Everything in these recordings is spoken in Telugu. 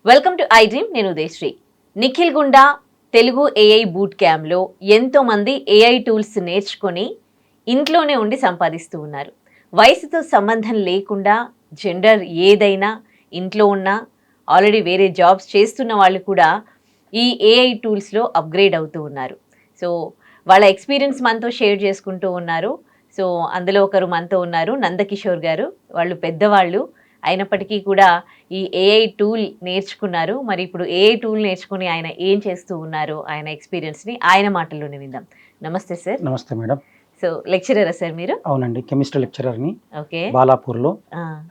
Welcome to I dream. నేను ఉదయశ్రీ. నిఖిల్ గుండా తెలుగు ఏఐ బూట్ క్యాంప్లో ఎంతో మంది ఏఐ టూల్స్ నేర్చుకొని ఇంట్లోనే ఉండి సంపాదిస్తూ ఉన్నారు. వయసుతో సంబంధం లేకుండా జెండర్ ఏదైనా ఇంట్లో ఉన్నా ఆల్రెడీ వేరే జాబ్స్ చేస్తున్న వాళ్ళు కూడా ఈ ఏఐ టూల్స్లో అప్గ్రేడ్ అవుతూ ఉన్నారు. సో వాళ్ళ ఎక్స్పీరియన్స్ మనతో షేర్ చేసుకుంటూ ఉన్నారు. సో అందులో ఒకరు మనతో ఉన్నారు, నందకిషోర్ గారు. వాళ్ళు పెద్దవాళ్ళు అయినప్పటికీ కూడా ఈ ఏఐ టూల్ నేర్చుకున్నారు. మరి ఇప్పుడు ఏఐ టూల్ నేర్చుకుని ఆయన ఏం చేస్తూ ఉన్నారు, ఆయన ఎక్స్పీరియన్స్ని ఆయన మాటల్లోనే విందాం. నమస్తే సార్. నమస్తే మేడం. సో లెక్చరరా సార్ మీరు? అవునండి, కెమిస్ట్రీ లెక్చరర్ని. ఓకే. బాలాపూర్లో.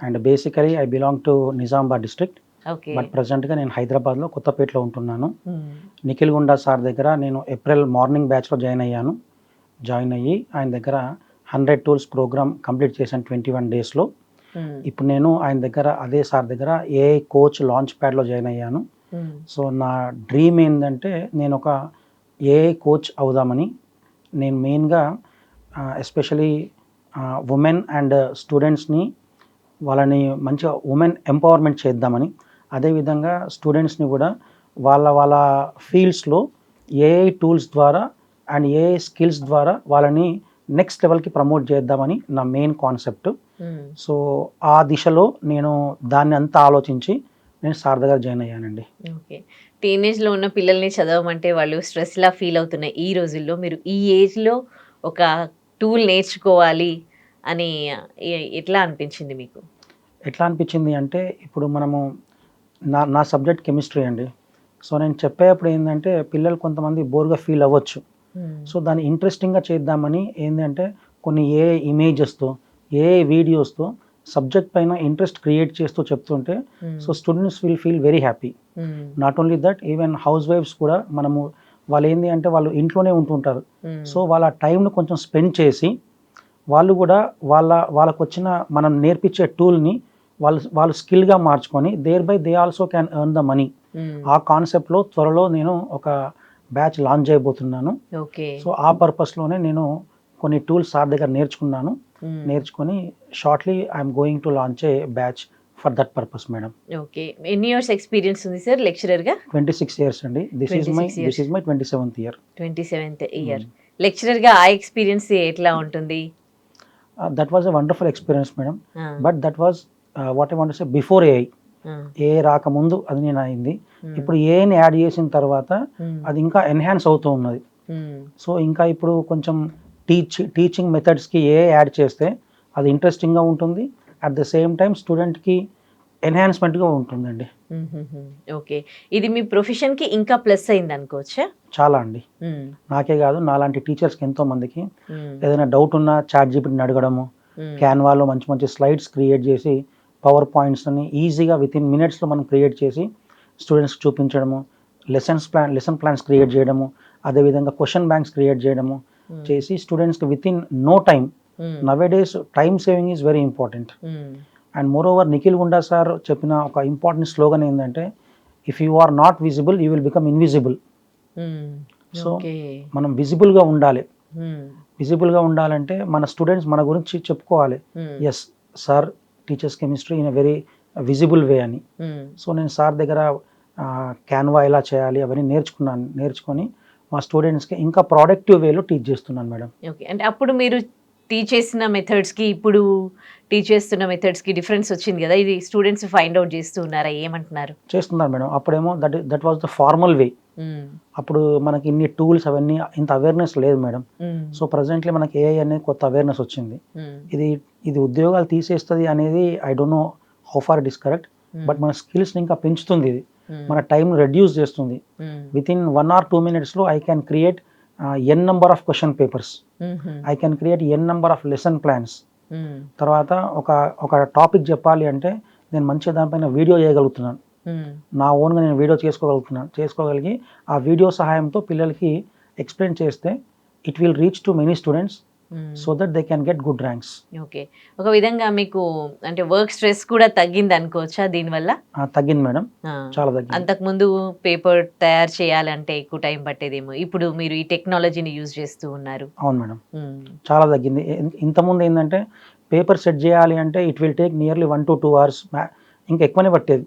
And basically I belong to Nizamabad district. Okay. But ప్రజెంట్గా నేను హైదరాబాద్లో కొత్తపేటలో ఉంటున్నాను. నిఖిల్ గుండా సార్ దగ్గర నేను ఏప్రిల్ మార్నింగ్ బ్యాచ్లో జాయిన్ అయ్యి ఆయన దగ్గర 100 టూల్స్ ప్రోగ్రామ్ కంప్లీట్ చేశాను 21 డేస్లో. ఇప్పుడు నేను ఆయన దగ్గర అదే సార్ దగ్గర ఏఐ కోచ్ లాంచ్ ప్యాడ్లో జాయిన్ అయ్యాను. సో నా డ్రీమ్ ఏంటంటే నేను ఒక ఏఐ కోచ్ అవుదామని. నేను మెయిన్గా ఎస్పెషలీ ఉమెన్ అండ్ స్టూడెంట్స్ని వాళ్ళని మంచిగా ఉమెన్ ఎంపవర్మెంట్ చేద్దామని, అదేవిధంగా స్టూడెంట్స్ని కూడా వాళ్ళ ఫీల్డ్స్లో ఏఐ టూల్స్ ద్వారా అండ్ ఏఐ స్కిల్స్ ద్వారా వాళ్ళని నెక్స్ట్ లెవెల్కి ప్రమోట్ చేద్దామని నా మెయిన్ కాన్సెప్ట్. సో ఆ దిశలో నేను దాన్ని అంతా ఆలోచించి నేను సార్ దగ్గర జాయిన్ అయ్యానండి. ఓకే. టీనేజ్లో ఉన్న పిల్లల్ని చదవమంటే వాళ్ళు స్ట్రెస్లా ఫీల్ అవుతున్న ఈ రోజుల్లో మీరు ఈ ఏజ్లో ఒక టూల్ నేర్చుకోవాలి అని ఎట్లా అనిపించింది మీకు? ఎట్లా అనిపించింది అంటే, ఇప్పుడు మనము నా సబ్జెక్ట్ కెమిస్ట్రీ అండి. సో నేను చెప్పేటప్పుడు ఏంటంటే పిల్లలు కొంతమంది బోర్గా ఫీల్ అవ్వచ్చు. సో దాన్ని ఇంట్రెస్టింగ్గా చేద్దామని ఏంటంటే కొన్ని ఏ ఇమేజెస్తో ఏ వీడియోస్తో సబ్జెక్ట్ పైన ఇంట్రెస్ట్ క్రియేట్ చేస్తూ చెప్తుంటే so students will feel very happy. Not only that, even హౌస్ వైఫ్స్ కూడా వాళ్ళు ఏంటి అంటే వాళ్ళు ఇంట్లోనే ఉంటుంటారు. సో వాళ్ళ టైంను కొంచెం స్పెండ్ చేసి వాళ్ళు కూడా వాళ్ళకు వచ్చిన మనం నేర్పించే టూల్ని వాళ్ళు స్కిల్గా మార్చుకొని there by they also can earn the money. ఆ కాన్సెప్ట్లో త్వరలో నేను ఒక బ్యాచ్ లాంచ్ చేయబోతున్నాను. సో ఆ పర్పస్లోనే నేను కొన్ని టూల్స్ సార్ దగ్గర నేర్చుకొని shortly I'm going to launch a batch for that purpose madam. Okay. ఎన్ని ఇయర్స్ ఎక్స్పీరియన్స్ ఉంది సార్ లెక్చరర్గా? 26 years అండి. This is my 27th year. 27th year. లెక్చరర్గా ఆ ఎక్స్పీరియన్స్ ఎట్లా ఉంటుంది? That was a wonderful experience madam. But that was what I want to say before AI. ఏ రాకముందు అది నేను అయింది. ఇప్పుడు ఏని యాడ్ చేసిన తర్వాత అది ఇంకా ఎన్హాన్స్ అవుతూ ఉన్నది. సో ఇంకా ఇప్పుడు కొంచెం టీచింగ్ మెథడ్స్కి ఏ యాడ్ చేస్తే అది ఇంట్రెస్టింగ్గా ఉంటుంది, అట్ ద సేమ్ టైం స్టూడెంట్కి ఎన్హాన్స్మెంట్గా ఉంటుందండి. ఓకే. ఇది మీ ప్రొఫెషన్కి ఇంకా ప్లస్ అయింది అనుకోవచ్చా? చాలా అండి. నాకే కాదు, నాలాంటి టీచర్స్కి ఎంతో మందికి ఏదైనా డౌట్ ఉన్నా చాట్ జీపీటీని అడగడము, క్యాన్వాలో మంచి మంచి స్లైడ్స్ క్రియేట్ చేసి పవర్ పాయింట్స్ని ఈజీగా వితిన్ మినిట్స్లో మనం క్రియేట్ చేసి స్టూడెంట్స్కి చూపించడము, లెసన్ ప్లాన్స్ క్రియేట్ చేయడము, అదేవిధంగా క్వశ్చన్ బ్యాంక్స్ క్రియేట్ చేయడము చేసి స్టూడెంట్స్కి within no time. Nowadays time saving is very important. And moreover Nikhil Gunda sir చెప్పిన ఒక ఇంపార్టెంట్ స్లోగన్ ఏంటంటే, if you are not visible you will become invisible. So మనం విజిబుల్గా ఉండాలి. విజిబుల్గా ఉండాలంటే మన స్టూడెంట్స్ మన గురించి చెప్పుకోవాలి, S sir teachers chemistry in a very visible way అని. సో నేను సార్ దగ్గర క్యాన్వా ఎలా చేయాలి అవన్నీ నేర్చుకొని మా స్టూడెంట్స్కి ఇంకా ప్రొడక్టివ్ వేలో టీచ్ చేస్తున్నాను మేడం. ఓకే. అంటే అప్పుడు మీరు టీచ్ చేసిన మెథడ్స్కి ఇప్పుడు టీచ్ చేస్తున్న మెథడ్స్కి డిఫరెన్స్ వచ్చింది కదా, ఇది స్టూడెంట్స్ ఫైండ్ అవుట్ చేస్తూ ఉన్నారా, ఏమంటున్నారు? చేస్తున్నారు మేడం. అప్పుడేమో that was the formal way. అప్పుడు మనకి ఇన్ని టూల్స్ అవన్నీ ఇంత అవేర్నెస్ లేదు మేడం. సో ప్రజెంట్లీ మనకి ఏఐ అనేది కొత్త అవేర్నెస్ వచ్చింది. ఇది ఉద్యోగాలు తీసేస్తుంది అనేది I don't know how far it is correct, but మన స్కిల్స్ని ఇంకా పెంచుతుంది. ఇది మన టైం రెడ్యూస్ చేస్తుంది. వితిన్ 1 or 2 minutesలో I can create n number of question papers. I can create n number of lesson plans. తర్వాత ఒక టాపిక్ చెప్పాలి అంటే నేను మంచిగా దానిపైన వీడియో చేయగలుగుతున్నాను. నా ఓన్గా నేను వీడియో చేసుకోగలిగి ఆ వీడియో సహాయంతో పిల్లలకి ఎక్స్ప్లెయిన్ చేస్తే it will reach to many students so that they can get good ranks. Okay. ఒక విధంగా మీకు అంటే వర్క్ స్ట్రెస్ కూడా తగ్గింది అనుకోవచ్చా దీనివల్ల? తగ్గింది మేడం, చాలా తగ్గింది. అంతకుముందు పేపర్ తయారు చేయాలంటే ఎక్కువ టైం పట్టేదేమో, ఇప్పుడు మీరు ఈ టెక్నాలజీని యూజ్ చేస్తూ ఉన్నారు. అవును మేడం, చాలా తగ్గింది. ఇంతకుముందు ఏంటంటే పేపర్ సెట్ చేయాలి అంటే it will take nearly 1 to 2 hours, ఇంకా ఎక్కువనే పట్టేది.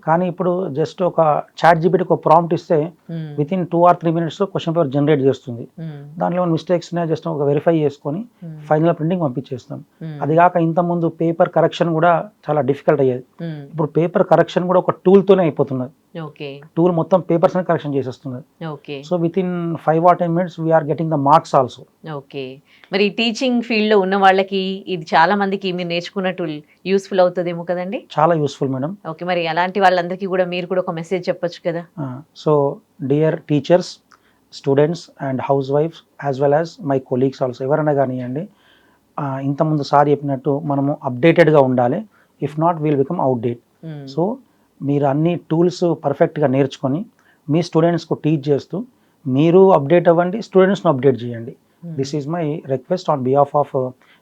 కానీ ఇప్పుడు జస్ట్ ఒక చాట్ జీపీటీకి ఒక ప్రాంప్ట్ ఇస్తే with in 2 or 3 minutes question paper generate చేస్తుంది. దాంట్లో మిస్టేక్స్ జస్ట్ ఒక వెరిఫై చేసుకొని ఫైనల్ ప్రింటింగ్ పంపించేస్తాం. అది కాక ఇంత ముందు పేపర్ కరెక్షన్ కూడా చాలా డిఫికల్ట్ అయ్యేది. ఇప్పుడు పేపర్ కరెక్షన్ కూడా ఒక టూల్ తోనే అయిపోతున్నది. టూల్ మొత్తం పేపర్స్ కరెక్షన్ చేసేస్తున్నది. So within 5 or 10 minutes we're getting the marks also. Okay, మరి టీచింగ్ ఫీల్డ్ లో ఉన్న వాళ్ళకి ఇది చాలా మందికి మీరు నేర్చుకున్న టూల్ యూస్ఫుల్ అవుతుందేమో కదండి? చాలా యూస్ఫుల్ మేడం. ఓకే, మరి అలాంటి వాళ్ళందరికీ కూడా మీరు కూడా ఒక మెసేజ్ చెప్పొచ్చు కదా. So dear teachers, students and హౌస్ వైఫ్స్ as well as my colleagues also, ఎవరైనా కానివ్వండి, ఇంతకుముందు సార్ చెప్పినట్టు మనము అప్డేటెడ్గా ఉండాలి. If not will become outdate. So మీరు అన్ని టూల్స్ పర్ఫెక్ట్గా నేర్చుకొని మీ స్టూడెంట్స్కు టీచ్ చేస్తూ మీరు అప్డేట్ అవ్వండి, స్టూడెంట్స్ను అప్డేట్ చేయండి. This is my request on behalf of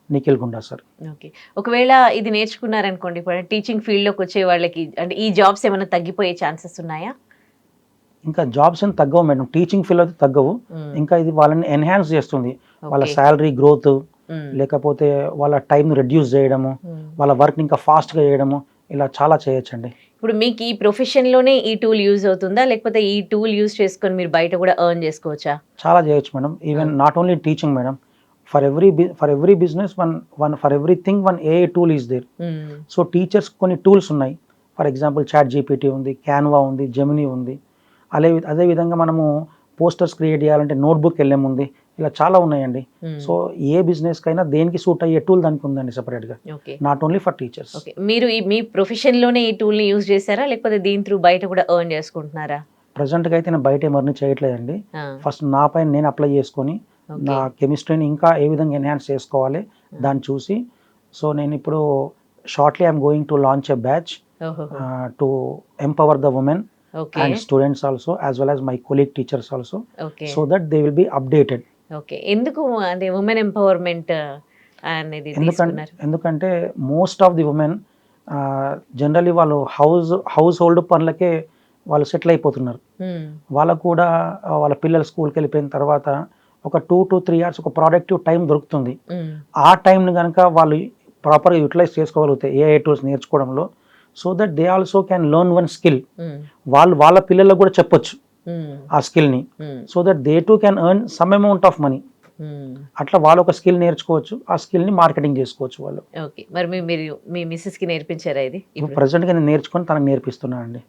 Nikhil Gunda sir. Okay, ఒకవేళ ఇది నేర్చుకున్నారనుకోండి, ఇప్పుడు టీచింగ్ ఫీల్డ్లోకి వచ్చే వాళ్ళకి అంటే ఈ జాబ్స్ ఏమైనా తగ్గిపోయే ఛాన్సెస్ ఉన్నాయా? ఇంకా జాబ్స్ ఏం తగ్గవు మేడం, టీచింగ్ ఫీల్డ్ అయితే తగ్గవు. ఇంకా ఇది వాళ్ళని ఎన్హాన్స్ చేస్తుంది. వాళ్ళ శాలరీ గ్రోత్, లేకపోతే వాళ్ళ టైం రెడ్యూస్ చేయడము, వాళ్ళ వర్క్ ఇంకా ఫాస్ట్గా చేయడము, ఇలా చాలా చేయొచ్చండి. ఇప్పుడు మీకు ఈ ప్రొఫెషన్లోనే ఈ టూల్ యూజ్ అవుతుందా, లేకపోతే ఈ టూల్ యూజ్ చేసుకొని మీరు బయట కూడా ఎర్న్ చేసుకోవచ్చా? చాలా చేయొచ్చు madam. Even not only teaching madam, for every business for everything one AI tool is there. So teachers కొన్ని టూల్స్ ఉన్నాయి. ఫర్ ఎగ్జాంపుల్ చాట్ జీపీటీ ఉంది, క్యాన్వా ఉంది, జెమినీ ఉంది. అదేవిధంగా మనము పోస్టర్స్ క్రియేట్ చేయాలంటే నోట్బుక్ LM ఉంది. ఇలా చాలా ఉన్నాయండి. సో ఏ బిజినెస్ కైనా దేనికి సూట్ అయ్యే టూల్ దానికి ఉందండి సెపరేట్గా, నాట్ ఓన్లీ ఫర్ టీచర్స్. మీరు మీ ప్రొఫెషన్లోనే ఈ టూల్ని యూజ్ చేశారా, లేకపోతే దీని త్రూ బయట కూడా ఎర్న్ చేసుకుంటున్నారా? ప్రజెంట్గా అయితే నేను బయట ఎవరిని చేయట్లేదండి. ఫస్ట్ నా పైన నేను అప్లై చేసుకొని నా కెమిస్ట్రీని ఇంకా ఏ విధంగా ఎన్హాన్స్ చేసుకోవాలి దాన్ని చూసి, సో నేను ఇప్పుడు shortly I'm going to launch a batch to empower the women and students also as well as my colleague teachers also, so that they will be updated. Okay, ఎందుకు అంటే ఉమెన్ ఎంపవర్మెంట్ అనేది తీసుకున్నారు? ఎందుకంటే most of the women generally వాళ్ళు హౌస్ హోల్డ్ పనులకే వాళ్ళు సెటిల్ అయిపోతున్నారు. వాళ్ళకు కూడా వాళ్ళ పిల్లలు స్కూల్కి వెళ్ళిపోయిన తర్వాత ఒక 2 to 3 hours ఒక ప్రొడక్టివ్ టైం దొరుకుతుంది. ఆ టైంని కనుక వాళ్ళు ప్రాపర్గా యూటిలైజ్ చేసుకోగలిగితే AI టూల్స్ నేర్చుకోవడంలో, so that they also can learn one skill. వాళ్ళ పిల్లలకు కూడా చెప్పొచ్చు ఆ స్కిల్ని, so that they too can earn some amount of money. అట్లా వాళ్ళు ఒక స్కిల్ నేర్చుకోవచ్చు, ఆ స్కిల్ని మార్కెటింగ్ చేసుకోవచ్చు వాళ్ళు. ఓకే, మరి మీరు మీ మిస్సెస్కి నేర్పించారా ఇది? ప్రెసెంట్గా నేను నేర్చుకొని తనకు నేర్పిస్తున్నాను అండి.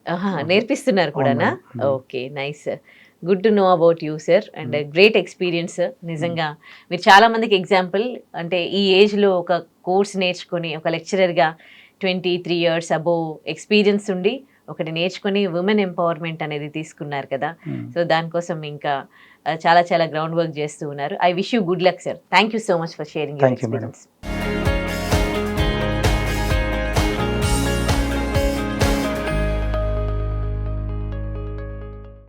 నేర్పిస్తున్నారు కూడానా? Okay, nice. Good to know about you sir, and great experience. నిజంగా మీరు చాలా మందికి ఎగ్జాంపుల్. అంటే ఈ ఏజ్లో ఒక కోర్స్ నేర్చుకొని ఒక లెక్చరర్గా 23 years అబోవ్ ఎక్స్పీరియన్స్ ఉండి ఒకటి నేర్చుకొని ఉమెన్ ఎంపవర్మెంట్ అనేది తీసుకున్నారు కదా. సో దానికోసం ఇంకా చాలా చాలా గ్రౌండ్ వర్క్ చేస్తూ ఉన్నారు. I wish you good luck sir. Thank you so much for sharing your experience.